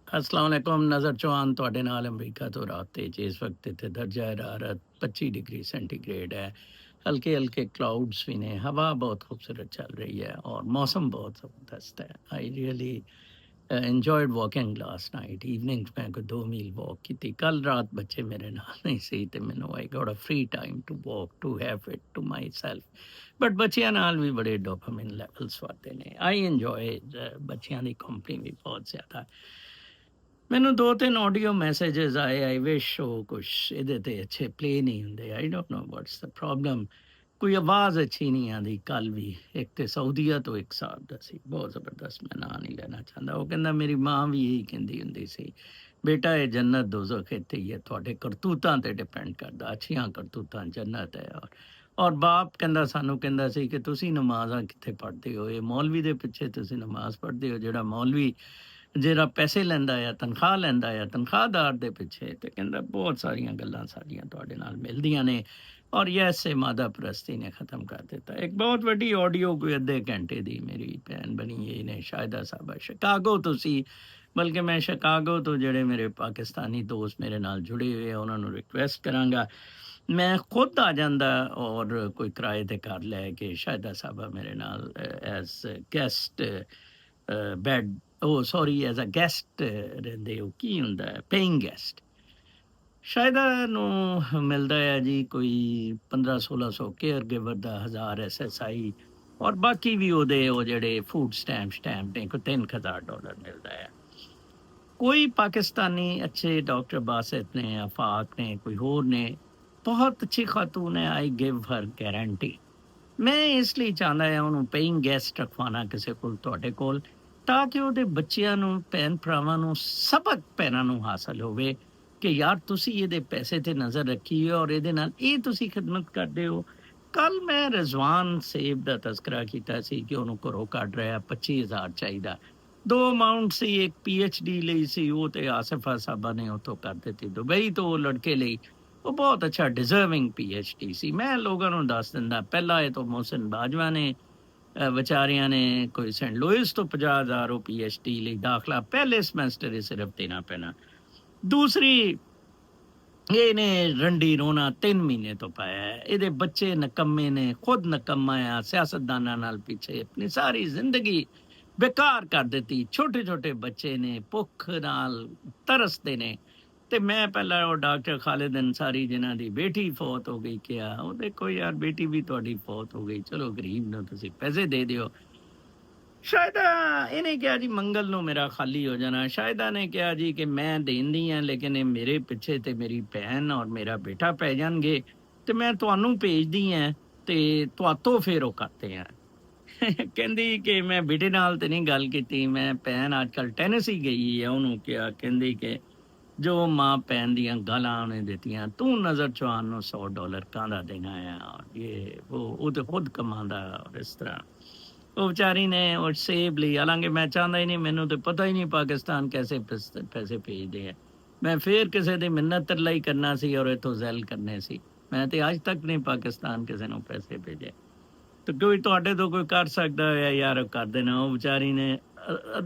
अस्सलाम वालेकुम नज़र चौहान ਤੁਹਾਡੇ ਨਾਲ ਅਮਰੀਕਾ ਤੋਂ ਰਾਬਤੇ 'ਚ ਇਸ ਵਕਤ ਇੱਥੇ ਦਰਜਾ ਹਰਾਰਤ 25 ਡਿਗਰੀ ਸੈਂਟੀਗ੍ਰੇਡ ਹੈ। ਹਲਕੇ ਹਲਕੇ ਕਲਾउड्स ਵੀ ਨੇ, ਹਵਾ ਬਹੁਤ ਖੂਬਸੂਰਤ ਚੱਲ ਰਹੀ ਹੈ ਔਰ ਮੌਸਮ ਬਹੁਤ ਜ਼ਬਰਦਸਤ ਹੈ। I really enjoyed walking last night evening ਮੈਂ ਕੋਈ 2 ਮੀਲ ਵਾਕ ਕੀਤੀ। ਕੱਲ ਰਾਤ ਬੱਚੇ ਮੇਰੇ ਨਾਲ ਨਹੀਂ ਸੀ ਤੇ ਮੈਨੂੰ I got a free time to walk to have it to myself. But ਬੱਚਿਆਂ ਨਾਲ ਵੀ ਬੜੇ ਡੋਪਾਮਾਈਨ ਲੈਵਲਸ ਵਧਦੇ ਨੇ। ਆਈ ਇੰਜੋਏ ਬੱਚਿਆਂ ਦੀ ਕੰਪਨੀ ਵੀ ਬਹੁਤ ਜ਼ਿਆਦਾ। ਮੈਨੂੰ 2-3 ਆਡੀਓ ਮੈਸੇजेस ਆਏ। ਆਈ ਵਿਸ਼ ਉਹ ਕੁਛ ਇਹਦੇ ਤੇ ਅੱਛੇ ਪਲੇ ਨਹੀਂ ਹੁੰਦੇ। I don't know what's the problem. ਕੋਈ ਆਵਾਜ਼ ਅੱਛੀ ਨਹੀਂ ਆਉਂਦੀ। ਕੱਲ ਵੀ ਇੱਕ ਤੇ ਸਾਊਦੀਆ ਤੋਂ ਇੱਕ ਸਾਹਿਬ ਦਾ ਸੀ, ਬਹੁਤ ਜ਼ਬਰਦਸਤ, ਮੈਂ ਨਾਂ ਨਹੀਂ ਲੈਣਾ ਚਾਹੁੰਦਾ। ਉਹ ਕਹਿੰਦਾ ਮੇਰੀ ਮਾਂ ਵੀ ਇਹੀ ਕਹਿੰਦੀ ਹੁੰਦੀ ਸੀ, ਬੇਟਾ ਇਹ ਜੰਨਤ ਦੋਜ਼ਖ ਇੱਥੇ ਹੀ ਹੈ, ਤੁਹਾਡੇ ਕਰਤੂਤਾਂ ਤੇ ਡਿਪੈਂਡ ਕਰਦਾ। ਅੱਛੀਆਂ ਕਰਤੂਤਾਂ ਜੰਨਤ ਹੈ। ਔਰ ਬਾਪ ਕਹਿੰਦਾ ਸਾਨੂੰ ਕਹਿੰਦਾ ਸੀ ਕਿ ਤੁਸੀਂ ਨਮਾਜ਼ਾਂ ਕਿੱਥੇ ਪੜ੍ਹਦੇ ਹੋ, ਇਹ ਮੌਲਵੀ ਦੇ ਪਿੱਛੇ ਤੁਸੀਂ ਨਮਾਜ਼ ਪੜ੍ਹਦੇ ਹੋ। ਜਿਹੜਾ ਮੌਲਵੀ ਜਿਹੜਾ ਪੈਸੇ ਲੈਂਦਾ ਆ, ਤਨਖਾਹ ਲੈਂਦਾ ਆ, ਤਨਖਾਹਦਾਰ ਦੇ ਪਿੱਛੇ। ਤੇ ਕਹਿੰਦਾ ਬਹੁਤ ਸਾਰੀਆਂ ਗੱਲਾਂ ਸਾਡੀਆਂ ਤੁਹਾਡੇ ਨਾਲ ਮਿਲਦੀਆਂ ਨੇ। ਔਰ ਯੈਸ ਇਹ ਮਾਦਾ ਪ੍ਰਸਤੀ ਨੇ ਖ਼ਤਮ ਕਰ ਦਿੱਤਾ। ਇੱਕ ਬਹੁਤ ਵੱਡੀ ਆਡੀਓ ਕੋਈ ਅੱਧੇ ਘੰਟੇ ਦੀ ਮੇਰੀ ਭੈਣ ਬਣੀ ਇਹ ਨੇ ਸ਼ਾਇਦਾ ਸਾਹਿਬਾ ਸ਼ਿਕਾਗੋ ਤੋਂ ਸੀ। ਬਲਕਿ ਮੈਂ ਸ਼ਿਕਾਗੋ ਤੋਂ ਜਿਹੜੇ ਮੇਰੇ ਪਾਕਿਸਤਾਨੀ ਦੋਸਤ ਮੇਰੇ ਨਾਲ ਜੁੜੇ ਹੋਏ ਆ ਉਹਨਾਂ ਨੂੰ ਰਿਕੁਐਸਟ ਕਰਾਂਗਾ ਮੈਂ ਖੁਦ ਆ ਜਾਂਦਾ ਔਰ ਕੋਈ ਕਿਰਾਏ ਤੇ ਘਰ ਲੈ ਕੇ ਸ਼ਾਇਦਾ ਸਾਹਿਬਾ ਮੇਰੇ ਨਾਲ ਐਜ਼ ਗੈਸਟ ਬੈਡ ਉਹ ਸੌਰੀ ਐਜ਼ ਅ ਗੈਸਟ ਰਹਿੰਦੇ ਹੋ। ਕੀ ਹੁੰਦਾ ਹੈ ਪੇਇੰਗ ਗੈਸਟ। ਸ਼ਾਇਦਾ ਨੂੰ ਮਿਲਦਾ ਹੈ ਜੀ ਕੋਈ 1500-1600 ਕੇਅਰ ਗਿਵਰ ਦਾ, 1000 SSI ਔਰ ਬਾਕੀ ਵੀ ਉਹਦੇ ਉਹ ਜਿਹੜੇ ਫੂਡ ਸਟੈਂਪ ਨੇ ਕੋਈ $3000 ਮਿਲਦਾ ਹੈ। ਕੋਈ ਪਾਕਿਸਤਾਨੀ ਅੱਛੇ ਡਾਕਟਰ ਬਾਸਿਤ ਨੇ, ਆਫਾਕ ਨੇ, ਕੋਈ ਹੋਰ ਨੇ, ਬਹੁਤ ਅੱਛੀ ਖਾਤੂਨ ਹੈ। I give her guarantee. ਮੈਂ ਇਸ ਲਈ ਚਾਹੁੰਦਾ ਹਾਂ ਉਹਨੂੰ ਪੇਇੰਗ ਗੈਸਟ ਰਖਵਾਉਣਾ ਕਿਸੇ ਕੋਲ, ਤੁਹਾਡੇ ਕੋਲ, ਤਾਂ ਕਿ ਉਹਦੇ ਬੱਚਿਆਂ ਨੂੰ, ਭੈਣ ਭਰਾਵਾਂ ਨੂੰ ਸਬਕ ਪੈਰਾਂ ਨੂੰ ਹਾਸਲ ਹੋਵੇ ਕਿ ਯਾਰ ਤੁਸੀਂ ਇਹਦੇ ਪੈਸੇ ਤੇ ਨਜ਼ਰ ਰੱਖੀ ਹੈ ਔਰ ਇਹਦੇ ਨਾਲ ਇਹ ਤੁਸੀਂ ਖਿਦਮਤ ਕਰਦੇ ਹੋ। ਕੱਲ ਮੈਂ ਰਜ਼ਵਾਨ ਸੇਬ ਦਾ ਤਜ਼ਕਰਾ ਕੀਤਾ ਸੀ ਕਿ ਉਹਨੂੰ ਘਰੋਂ ਕੱਢ ਰਿਹਾ, 25,000 ਚਾਹੀਦਾ। ਦੋ ਅਮਾਉਂਟ ਸੀ, ਇੱਕ PhD ਲਈ ਸੀ, ਉਹ ਤੇ ਆਸਿਫਾ ਸਾਹਿਬਾ ਨੇ ਉੱਥੋਂ ਕਰ ਦਿੱਤੀ ਦੁਬਈ ਤੋਂ ਉਹ ਲੜਕੇ ਲਈ। ਉਹ ਬਹੁਤ ਅੱਛਾ ਡਿਜ਼ਰਵਿੰਗ PhD ਸੀ। ਮੈਂ ਲੋਕਾਂ ਨੂੰ ਦੱਸ ਦਿੰਦਾ, ਪਹਿਲਾ ਇਹ ਤੋਂ ਮੋਹਸਿਨ ਬਾਜਵਾ ਨੇ ਵਿਚਾਰਿਆਂ ਨੇ ਕੋਈ ਸੈਂਟ ਲੂਇਸ ਤੋਂ 50,000 ਉਹ PhD ਲਈ ਦਾਖਲਾ ਪਹਿਲੇ ਸਮੈਸਟਰ ਹੀ ਸਿਰਫ ਦੇਣਾ ਪੈਣਾ। ਦੂਸਰੀ ਇਹਨੇ ਰੰਡੀ ਰੋਣਾ 3 ਮਹੀਨੇ ਤੋਂ ਪਾਇਆ ਹੈ। ਇਹਦੇ ਬੱਚੇ ਨਕੰਮੇ ਨੇ, ਖੁਦ ਨਕੰਮਾ ਆ, ਸਿਆਸਤਦਾਨਾਂ ਨਾਲ ਪਿੱਛੇ ਆਪਣੀ ਸਾਰੀ ਜ਼ਿੰਦਗੀ ਬੇਕਾਰ ਕਰ ਦਿੱਤੀ। ਛੋਟੇ ਛੋਟੇ ਬੱਚੇ ਨੇ, ਭੁੱਖ ਨਾਲ ਤਰਸਦੇ ਨੇ। ਤੇ ਮੈਂ ਪਹਿਲਾਂ ਉਹ ਡਾਕਟਰ ਖਾਲਿਦ ਅੰਸਾਰੀ ਜਿਨ੍ਹਾਂ ਦੀ ਬੇਟੀ ਫੌਤ ਹੋ ਗਈ ਕਿਹਾ, ਉਹ ਦੇਖੋ ਯਾਰ ਬੇਟੀ ਵੀ ਤੁਹਾਡੀ ਫੌਤ ਹੋ ਗਈ, ਚਲੋ ਗਰੀਬ ਨੂੰ ਤੁਸੀਂ ਪੈਸੇ ਦੇ ਦਿਓ। ਸ਼ਾਇਦਾ ਇਹਨੇ ਕਿਹਾ ਜੀ ਮੰਗਲ ਨੂੰ ਮੇਰਾ ਖਾਲੀ ਹੋ ਜਾਣਾ। ਸ਼ਾਇਦਾ ਨੇ ਕਿਹਾ ਜੀ ਕਿ ਮੈਂ ਦੇਂਦੀ ਹਾਂ ਲੇਕਿਨ ਇਹ ਮੇਰੇ ਪਿੱਛੇ ਤੇ ਮੇਰੀ ਭੈਣ ਔਰ ਮੇਰਾ ਬੇਟਾ ਪੈ ਜਾਣਗੇ ਤੇ ਮੈਂ ਤੁਹਾਨੂੰ ਭੇਜਦੀ ਹਾਂ ਤੇ ਤੁਹਾਤੋਂ ਫੇਰ ਉਹ ਕਰਦੇ ਆ। ਕਹਿੰਦੀ ਕਿ ਮੈਂ ਬੇਟੇ ਨਾਲ ਤੇ ਨਹੀਂ ਗੱਲ ਕੀਤੀ, ਮੈਂ ਭੈਣ ਅੱਜ ਕੱਲ੍ਹ ਟੈਨਿਸ ਹੀ ਗਈ ਹੈ, ਉਹਨੂੰ ਕਿਹਾ, ਕਹਿੰਦੀ ਕਿ ਜੋ ਮਾਂ ਭੈਣ ਦੀਆਂ ਗਾਲਾਂ ਉਹਨੇ ਦਿੱਤੀਆਂ, ਤੂੰ ਨਜ਼ਰ ਚੌਹਾਨ ਨੂੰ $100 ਕਾਹਦਾ ਦੇਣਾ ਆ, ਇਹ ਉਹ ਤੇ ਖੁਦ ਕਮਾਉਂਦਾ। ਔਰ ਇਸ ਤਰ੍ਹਾਂ ਉਹ ਵਿਚਾਰੀ ਨੇ ਉਹ ਸੇਬ ਲਈ, ਹਾਲਾਂਕਿ ਮੈਂ ਚਾਹੁੰਦਾ ਹੀ ਨਹੀਂ, ਮੈਨੂੰ ਤੇ ਪਤਾ ਹੀ ਨਹੀਂ ਪਾਕਿਸਤਾਨ ਕੈਸੇ ਪੈਸੇ ਭੇਜਦੇ ਆ। ਮੈਂ ਫੇਰ ਕਿਸੇ ਦੀ ਮਿੰਨਤ ਤਰਲਾਈ ਕਰਨਾ ਸੀ ਔਰ ਇੱਥੋਂ ਜ਼ੈਲ ਕਰਨੇ ਸੀ। ਮੈਂ ਤੇ ਅੱਜ ਤੱਕ ਨਹੀਂ ਪਾਕਿਸਤਾਨ ਕਿਸੇ ਨੂੰ ਪੈਸੇ ਭੇਜੇ। ਤੇ ਕੋਈ ਤੁਹਾਡੇ ਤੋਂ ਕੋਈ ਕਰ ਸਕਦਾ ਹੈ ਯਾਰ ਕਰ ਦੇਣਾ। ਉਹ ਵਿਚਾਰੀ ਨੇ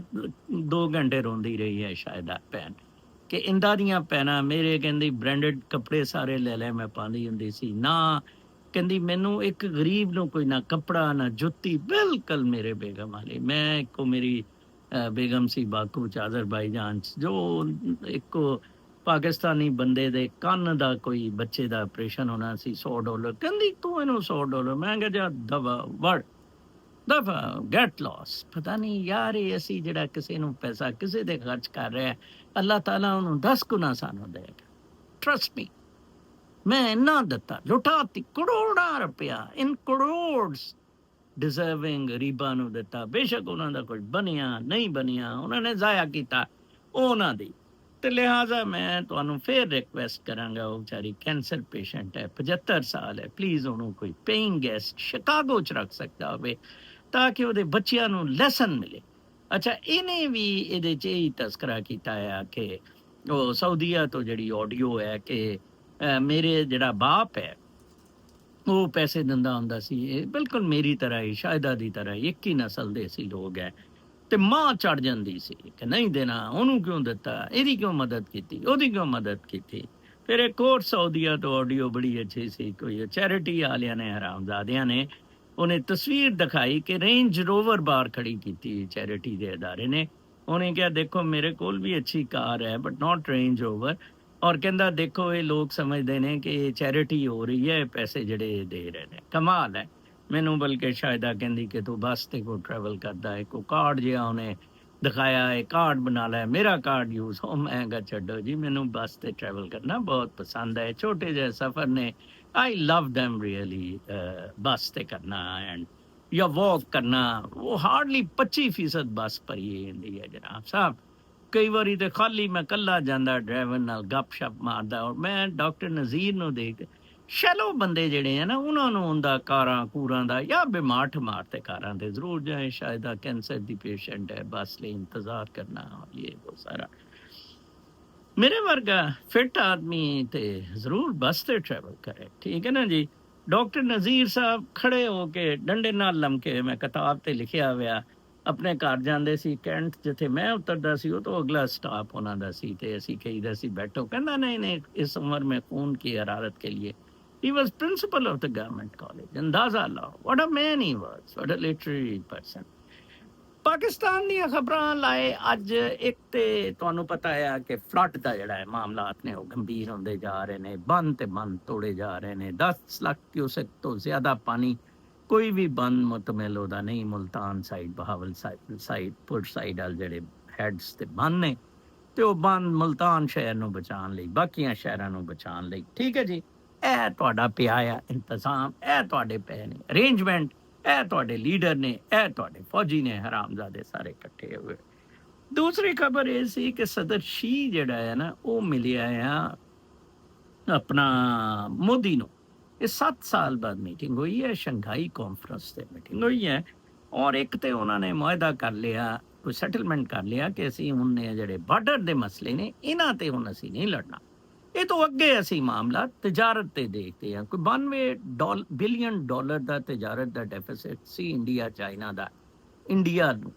2 ਘੰਟੇ ਰੋਂਦੀ ਰਹੀ ਹੈ ਸ਼ਾਇਦ ਭੈਣ ਕਿ ਇੰਦਾ ਦੀਆਂ ਭੈਣਾਂ ਮੇਰੇ, ਕਹਿੰਦੀ ਬ੍ਰਾਂਡਡ ਕੱਪੜੇ ਸਾਰੇ ਲੈ ਲੈ ਮੈਂ ਪਾਉਂਦੀ ਹੁੰਦੀ ਸੀ ਨਾ, ਕਹਿੰਦੀ ਮੈਨੂੰ ਇੱਕ ਗਰੀਬ ਨੂੰ ਕੋਈ ਨਾ ਕੱਪੜਾ ਨਾ ਜੁੱਤੀ, ਬਿਲਕੁਲ ਮੇਰੇ ਬੇਗਮ ਵਾਲੀ। ਮੈਂ ਇੱਕੋ ਮੇਰੀ ਬੇਗਮ ਸੀ ਬਾਕੂ ਚ ਅਜ਼ਰਬਾਈਜਾਨ ਚ, ਜੋ ਇੱਕੋ ਪਾਕਿਸਤਾਨੀ ਬੰਦੇ ਦੇ ਕੰਨ ਦਾ ਕੋਈ ਬੱਚੇ ਦਾ ਆਪਰੇਸ਼ਨ ਹੋਣਾ ਸੀ, $100। ਕਹਿੰਦੀ ਤੂੰ ਇਹਨੂੰ $100। ਮੈਂ ਕਿਹਾ ਜਾ ਦਵਾ ਵੜ ਦਫਾ ਗੈਟ ਲੋਸ। ਪਤਾ ਨਹੀਂ ਯਾਰ ਇਹ ਅਸੀਂ ਜਿਹੜਾ ਕਿਸੇ ਨੂੰ ਪੈਸਾ ਕਿਸੇ ਦੇ ਖਰਚ ਕਰ ਰਿਹਾ, ਅੱਲਾਹ ਤਾਲਾ ਉਹਨੂੰ 10 ਗੁਣਾ ਸਾਨੂੰ ਦੇਗਾ। ਟਰਸਟ ਮੀ, ਮੈਂ ਇੰਨਾ ਦਿੱਤਾ, ਲੁਟਾਤੀ ਕਰੋੜਾਂ ਰੁਪਇਆ, ਇਨ ਕਰੋੜਸ ਡਿਜ਼ਰਵਿੰਗ ਗਰੀਬਾਂ ਨੂੰ ਦਿੱਤਾ। ਬੇਸ਼ੱਕ ਉਹਨਾਂ ਦਾ ਕੁਝ ਬਣਿਆ ਨਹੀਂ ਬਣਿਆ, ਉਹਨਾਂ ਨੇ ਜ਼ਾਇਆ ਕੀਤਾ ਉਹਨਾਂ ਦੀ। ਤੇ ਲਿਹਾਜ਼ਾ ਮੈਂ ਤੁਹਾਨੂੰ ਫੇਰ ਰਿਕਵੈਸਟ ਕਰਾਂਗਾ, ਉਹ ਵਿਚਾਰੀ ਕੈਂਸਰ ਪੇਸ਼ੈਂਟ ਹੈ, 75 ਸਾਲ ਹੈ, ਪਲੀਜ਼ ਉਹਨੂੰ ਕੋਈ ਪੇਇੰਗ ਗੈਸਟ ਸ਼ਿਕਾਗੋ ਚ ਰੱਖ ਸਕਦਾ ਹੋਵੇ ਤਾਂ ਕਿ ਉਹਦੇ ਬੱਚਿਆਂ ਨੂੰ ਲੈਸਨ ਮਿਲੇ। ਅੱਛਾ ਇਹਨੇ ਵੀ ਇਹਦੇ 'ਚ ਹੀ ਤਜ਼ਕਰਾ ਕੀਤਾ ਆ ਕਿ ਉਹ ਸਾਊਦੀਆ ਤੋਂ ਜਿਹੜੀ ਆਡੀਓ ਹੈ ਕਿ ਮੇਰੇ ਜਿਹੜਾ ਬਾਪ ਹੈ ਉਹ ਪੈਸੇ ਦਿੰਦਾ ਹੁੰਦਾ ਸੀ। ਇਹ ਬਿਲਕੁਲ ਮੇਰੀ ਤਰ੍ਹਾਂ ਹੀ, ਸ਼ਾਇਦਾ ਦੀ ਤਰ੍ਹਾਂ, ਇੱਕ ਹੀ ਨਸਲ ਦੇ ਸੀ ਲੋਕ ਹੈ। ਤੇ ਮਾਂ ਚੜ ਜਾਂਦੀ ਸੀ ਕਿ ਨਹੀਂ ਦੇਣਾ, ਉਹਨੂੰ ਕਿਉਂ ਦਿੱਤਾ, ਇਹਦੀ ਕਿਉਂ ਮਦਦ ਕੀਤੀ, ਉਹਦੀ ਕਿਉਂ ਮਦਦ ਕੀਤੀ। ਫਿਰ ਇੱਕ ਹੋਰ ਸਾਊਦੀਆ ਤੋਂ ਆਡੀਓ ਬੜੀ ਅੱਛੀ ਸੀ, ਕੋਈ ਚੈਰਿਟੀ ਵਾਲਿਆਂ ਨੇ, ਹਰਾਮਜ਼ਾਦਿਆਂ ਨੇ, ਉਹਨੇ ਤਸਵੀਰ ਦਿਖਾਈ ਕਿ ਰੇਂਜ ਰੋਵਰ ਬਾਹਰ ਖੜੀ ਕੀਤੀ ਚੈਰਿਟੀ ਦੇ ਅਦਾਰੇ ਨੇ। ਉਹਨੇ ਕਿਹਾ ਦੇਖੋ ਮੇਰੇ ਕੋਲ ਵੀ ਅੱਛੀ ਕਾਰ ਹੈ ਬਟ ਨਾਟ ਰੇਂਜ ਰੋਵਰ, ਔਰ ਕਹਿੰਦਾ ਦੇਖੋ ਇਹ ਲੋਕ ਸਮਝਦੇ ਨੇ ਕਿ ਇਹ ਚੈਰਿਟੀ ਹੋ ਰਹੀ ਹੈ, ਪੈਸੇ ਜਿਹੜੇ ਦੇ ਰਹੇ ਨੇ। ਕਮਾਲ ਹੈ। ਮੈਨੂੰ ਬਲਕਿ ਸ਼ਾਇਦਾ ਕਹਿੰਦੀ ਕਿ ਤੂੰ ਬੱਸ ਤੇ ਕੋ ਟਰੈਵਲ ਕਰਦਾ ਹੈ, ਕੋ ਕਾਰਡ ਜਿਹਾ ਉਹਨੇ ਦਿਖਾਇਆ, ਇਹ ਕਾਰਡ ਬਣਾ ਲੈ, ਮੇਰਾ ਕਾਰਡ ਯੂਜ਼ ਹੋ। ਮੈਂ ਕਿਹਾ ਛੱਡੋ ਜੀ, ਮੈਨੂੰ ਬੱਸ ਤੇ ਟਰੈਵਲ ਕਰਨਾ ਬਹੁਤ ਪਸੰਦ ਹੈ, ਛੋਟੇ ਜਿਹੇ ਸਫ਼ਰ ਨੇ, ਆਈ ਲਵ ਦੈਮ ਰੀਅਲੀ। ਬੱਸ ਤੇ ਕਰਨਾ ਐਂਡ ਜਾਂ ਵਾਕ ਕਰਨਾ, ਉਹ ਹਾਰਡਲੀ 25% ਬੱਸ ਭਰੀ ਹੁੰਦੀ ਹੈ ਜਨਾਬ ਸਾਹਿਬ। ਕਈ ਵਾਰੀ ਤੇ ਖਾਲੀ ਮੈਂ ਕੱਲਾ ਜਾਂਦਾ ਡਰਾਈਵਰ ਨਾਲ ਗੱਪ ਸ਼ੱਪ ਮਾਰਦਾ, ਔਰ ਮੈਂ ਡਾਕਟਰ ਨਜ਼ੀਰ ਨੂੰ ਦੇਖ, ਸ਼ੈਲੋ ਬੰਦੇ ਜਿਹੜੇ ਆ ਨਾ, ਉਹਨਾਂ ਨੂੰ ਹੁੰਦਾ ਕਾਰਾਂ ਕੂਰਾਂ ਦਾ, ਜਾਂ ਬਿਮਾਰ ਠਮਾਰ ਤੇ ਕਾਰਾਂ ਤੇ ਜ਼ਰੂਰ ਜਾਏ, ਸ਼ਾਇਦ ਕੈਂਸਰ ਦੀ ਪੇਸ਼ੈਂਟ ਹੈ, ਬੱਸ ਲਈ ਇੰਤਜ਼ਾਰ ਕਰਨਾ, ਇਹ ਉਹ ਸਾਰਾ। ਮੇਰੇ ਵਰਗਾ ਫਿੱਟ ਆਦਮੀ ਤੇ ਜ਼ਰੂਰ ਬੱਸ ਤੇ ਟਰੈਵਲ ਕਰੇ, ਠੀਕ ਹੈ ਨਾ ਜੀ। ਡਾਕਟਰ ਨਜ਼ੀਰ ਸਾਹਿਬ ਖੜੇ ਹੋ ਕੇ ਡੰਡੇ ਨਾਲ ਲਮਕੇ, ਮੈਂ ਕਿਤਾਬ ਤੇ ਲਿਖਿਆ ਹੋਇਆ, ਆਪਣੇ ਘਰ ਜਾਂਦੇ ਸੀ ਕੈਂਟ, ਜਿੱਥੇ ਮੈਂ ਉਤਰਦਾ ਸੀ ਉਹ ਤੋਂ ਅਗਲਾ ਸਟਾਪ ਉਹਨਾਂ ਦਾ ਸੀ, ਤੇ ਅਸੀਂ ਕਹੀਦਾ ਸੀ ਬੈਠੋ, ਕਹਿੰਦਾ ਨਹੀਂ ਨਹੀਂ ਇਸ ਉਮਰ में खून की हरारत के लिए। He was principal of the government college, ਅੰਦਾਜ਼ਾ ਲਾਓ what a man he was, what a literary person। Pakistan ਦੀਆਂ ਖਬਰਾਂ ਲਾਏ ਅੱਜ। ਇੱਕ ਤੇ ਤੁਹਾਨੂੰ ਪਤਾ ਆ ਕਿ ਫਲੱਡ ਦਾ ਜਿਹੜਾ ਹੈ ਮਾਮਲਾਤ ਨੇ ਉਹ ਗੰਭੀਰ ਹੁੰਦੇ ਜਾ ਰਹੇ ਨੇ, ਬੰਨ ਤੇ ਬੰਨ ਤੋੜੇ ਜਾ ਰਹੇ ਨੇ, 10 ਲੱਖ ਕਿਊਸੈਕ ਤੋਂ ਜ਼ਿਆਦਾ ਪਾਣੀ, ਕੋਈ ਵੀ ਬੰਨ ਮੁਤਮਿਲ ਉਹਦਾ ਨਹੀਂ। ਮੁਲਤਾਨ ਸਾਈਡ, ਬਹਾਵਲ ਸਾਈਡ, ਪੁਰ ਸਾਈਡ ਵਾਲ ਜਿਹੜੇ ਹੈਡਸ ਤੇ ਬੰਨ ਨੇ, ਤੇ ਉਹ ਬੰਨ ਮੁਲਤਾਨ ਸ਼ਹਿਰ ਨੂੰ ਬਚਾਉਣ ਲਈ, ਬਾਕੀਆਂ ਸ਼ਹਿਰਾਂ ਨੂੰ ਬਚਾਉਣ ਲਈ, ਠੀਕ ਹੈ ਜੀ। ਇਹ ਤੁਹਾਡਾ ਪਿਆ ਆ ਇੰਤਜ਼ਾਮ, ਇਹ ਤੁਹਾਡੇ ਪਏ ਨੇ ਅਰੇਂਜਮੈਂਟ, ਇਹ ਤੁਹਾਡੇ ਲੀਡਰ ਨੇ, ਇਹ ਤੁਹਾਡੇ ਫੌਜੀ ਨੇ, ਹਰਾਮਜ਼ਾਦੇ ਸਾਰੇ ਇਕੱਠੇ ਹੋਏ। ਦੂਸਰੀ ਖਬਰ ਇਹ ਸੀ ਕਿ ਸਦਰ ਸ਼ੀ ਜਿਹੜਾ ਹੈ ਨਾ, ਉਹ ਮਿਲਿਆ ਆ ਆਪਣਾ ਮੋਦੀ ਨੂੰ। ਇਹ 7 ਸਾਲ ਬਾਅਦ ਮੀਟਿੰਗ ਹੋਈ ਹੈ, ਸ਼ੰਘਾਈ ਕਾਨਫਰੰਸ ਤੇ ਮੀਟਿੰਗ ਹੋਈ ਹੈ, ਔਰ ਇੱਕ ਤੇ ਉਹਨਾਂ ਨੇ ਮੁਆਹਦਾ ਕਰ ਲਿਆ, ਕੋਈ ਸੈਟਲਮੈਂਟ ਕਰ ਲਿਆ ਕਿ ਅਸੀਂ ਹੁਣ ਜਿਹੜੇ ਬਾਰਡਰ ਦੇ ਮਸਲੇ ਨੇ ਇਹਨਾਂ ਤੇ ਹੁਣ ਅਸੀਂ ਨਹੀਂ ਲੜਨਾ। ਇਹ ਤੋਂ ਅੱਗੇ ਅਸੀਂ ਮਾਮਲਾ ਤਜਾਰਤ ਤੇ ਦੇਖਦੇ ਹਾਂ। ਕੋਈ 92 ਬਿਲੀਅਨ ਡਾਲਰ ਦਾ ਤਜਾਰਤ ਦਾ ਡੈਫਿਸਿਟ ਸੀ ਇੰਡੀਆ ਚਾਈਨਾ ਦਾ। ਇੰਡੀਆ ਨੂੰ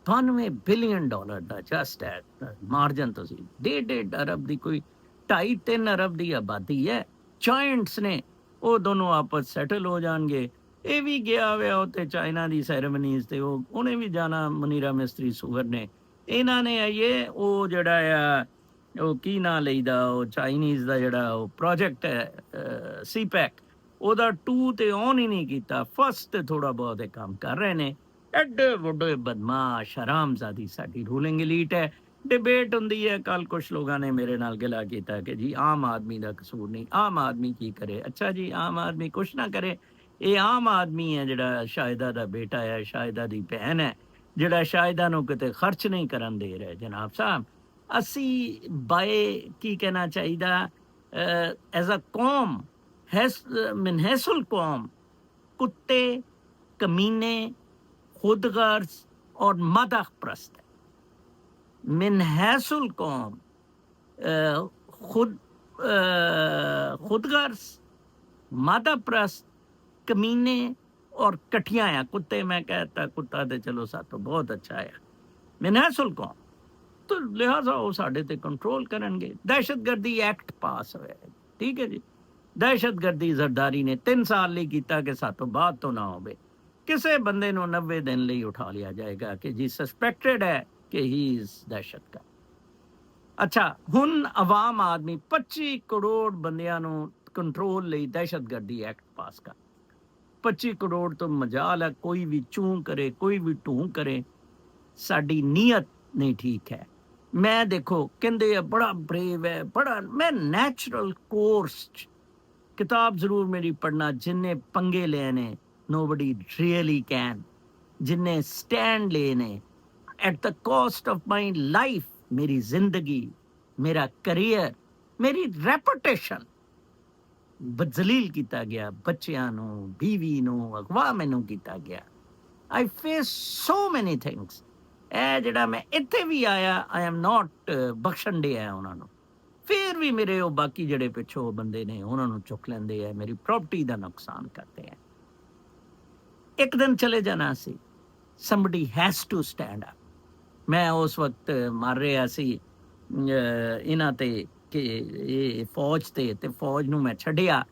92 billion dollar the just at margin ਤੁਸੀਂ 1.5 ਅਰਬ ਦੀ, ਕੋਈ 2.5-3 ਅਰਬ ਦੀ ਆਬਾਦੀ ਹੈ, ਜਾਇੰਟਸ ਨੇ, ਉਹ ਦੋਨੋਂ ਆਪਸ ਸੈਟਲ ਹੋ ਜਾਣਗੇ। ਇਹ ਵੀ ਗਿਆ ਹੋਇਆ ਉੱਥੇ ਚਾਈਨਾ ਦੀ ਸੈਰੇਮਨੀਜ਼ ਤੇ, ਉਹਨੇ ਵੀ ਜਾਣਾ, ਮਨੀਰਾ ਮਿਸਤਰੀ ਸੁਗਰ ਨੇ, ਇਹਨਾਂ ਨੇ ਆਈਏ ਉਹ ਜਿਹੜਾ ਆ ਉਹ ਕੀ ਨਾਂ ਲਈਦਾ, ਉਹ ਚਾਈਨੀਜ਼ ਦਾ ਜਿਹੜਾ ਉਹ ਪ੍ਰੋਜੈਕਟ ਹੈ ਸੀਪੈਕ, ਉਹਦਾ 2 ਤੇ ਔਨ ਹੀ ਨਹੀਂ ਕੀਤਾ, ਫਸਟ ਤੇ ਥੋੜਾ ਬਹੁਤ ਇਹ ਕੰਮ ਕਰ ਰਹੇ ਨੇ। ਐਡੇ ਵੱਡੇ ਬਦਮਾਸ਼ ਹਰਾਮਜ਼ਾਦੀ ਸਾਡੀ ਰੂਲਿੰਗ ਐਲੀਟ ਹੈ। ਡਿਬੇਟ ਹੁੰਦੀ ਹੈ, ਕੱਲ ਕੁਛ ਲੋਕਾਂ ਨੇ ਮੇਰੇ ਨਾਲ ਗਿਲਾ ਕੀਤਾ ਕਿ ਜੀ ਆਮ ਆਦਮੀ ਦਾ ਕਸੂਰ ਨਹੀਂ, ਆਮ ਆਦਮੀ ਕੀ ਕਰੇ। ਅੱਛਾ ਜੀ, ਆਮ ਆਦਮੀ ਕੁਛ ਨਾ ਕਰੇ, ਇਹ ਆਮ ਆਦਮੀ ਹੈ ਜਿਹੜਾ ਸ਼ਾਹਿਦਾ ਦਾ ਬੇਟਾ ਹੈ, ਸ਼ਾਹਿਦਾ ਦੀ ਭੈਣ ਹੈ, ਜਿਹੜਾ ਸ਼ਾਹਿਦਾ ਨੂੰ ਕਿਤੇ ਖਰਚ ਨਹੀਂ ਕਰਨ ਦੇ ਰਿਹਾ ਜਨਾਬ ਸਾਹਿਬ। ਅਸੀਂ ਬਾਏ ਕੀ ਕਹਿਣਾ ਚਾਹੀਦਾ, ਐਜ਼ ਅ ਕੌਮ, ਮਿਨਹੈਸੁਲ ਕੌਮ, ਕੁੱਤੇ, ਕਮੀਨੇ, खुदगर्ज और मदह प्रस्त है। मिनहैसुल कौम, खुदगर्ज, मदह प्रस्त, कमीने और कठिया है। कुत्ते मैं कहता कुत्ता तो चलो साथों बहुत अच्छा है, मिनहैसुल कौम, तो लिहाजा वो साढ़े ते कंट्रोल करनगे। दहशतगर्दी एक्ट पास होया, ठीक है जी। दहशतगर्दी जरदारी ने 3 साल ਲਈ ਕੀਤਾ ਕਿ ਸਾਥੋਂ ਬਾਅਦ ਤੋਂ ਨਾ ਹੋਵੇ। ਕਿਸੇ ਬੰਦੇ ਨੂੰ 90 ਦਿਨ ਲਈ ਉਠਾ ਲਿਆ ਜਾਏਗਾ ਕਿ ਜੀ ਸਸਪੈਕਟਡ ਹੈ ਕਿ ਹੀ ਇਜ਼ ਦਹਿਸ਼ਤਗਰਦ। ਅੱਛਾ, ਹੁਣ ਆਵਾਮ ਆਦਮੀ 25 ਕਰੋੜ ਬੰਦਿਆਂ ਨੂੰ ਕੰਟਰੋਲ ਲਈ ਦਹਿਸ਼ਤਗਰਦੀ ਐਕਟ ਪਾਸ ਕਰ। 25 ਕਰੋੜ ਤੋਂ ਮਜਾਲ ਹੈ ਕੋਈ ਵੀ ਚੂੰ ਕਰੇ, ਕੋਈ ਵੀ ਢੂੰ ਕਰੇ, ਸਾਡੀ ਨੀਅਤ ਨਹੀਂ ਠੀਕ ਹੈ। ਮੈਂ ਦੇਖੋ ਕਹਿੰਦੇ ਆ ਬੜਾ ਬਰੇਵ ਹੈ, ਬੜਾ, ਮੈਂ ਨੈਚੁਰਲ ਕੋਰਸ ਕਿਤਾਬ ਜ਼ਰੂਰ ਮੇਰੀ ਪੜ੍ਹਨਾ, ਜਿੰਨੇ ਪੰਗੇ ਲਏ ਨੇ nobody really can, जिन्हें स्टैंड लेने at the cost of my life, मेरी जिंदगी, मेरा करियर, मेरी रेपुटेशन बदजलील किया गया, बच्चियां नू, बीवी नू अगवा मैनू किया गया। I face so many things। ਇਹ ਜਿਹੜਾ ਮੈਂ ਇੱਥੇ ਵੀ ਆਇਆ, I am not ਬਖਸ਼ਣ ਡਿਆ ਉਹਨਾਂ ਨੂੰ, ਫਿਰ ਵੀ ਮੇਰੇ ਉਹ ਬਾਕੀ ਜਿਹੜੇ ਪਿੱਛੋਂ ਬੰਦੇ ਨੇ ਉਹਨਾਂ ਨੂੰ ਚੁੱਕ ਲੈਂਦੇ ਆ, ਮੇਰੀ ਪ੍ਰਾਪਰਟੀ ਦਾ ਨੁਕਸਾਨ ਕਰਦੇ ਆ। ਇੱਕ ਦਿਨ ਚਲੇ ਜਾਣਾ ਸੀ। somebody has to stand up, ਮੈਂ ਉਸ ਵਕਤ ਮਰ ਰਿਹਾ ਸੀ ਇਹਨਾਂ ਤੇ ਕਿ ਇਹ ਫੌਜ ਤੇ ਫੌਜ ਨੂੰ ਮੈਂ ਛੱਡਿਆ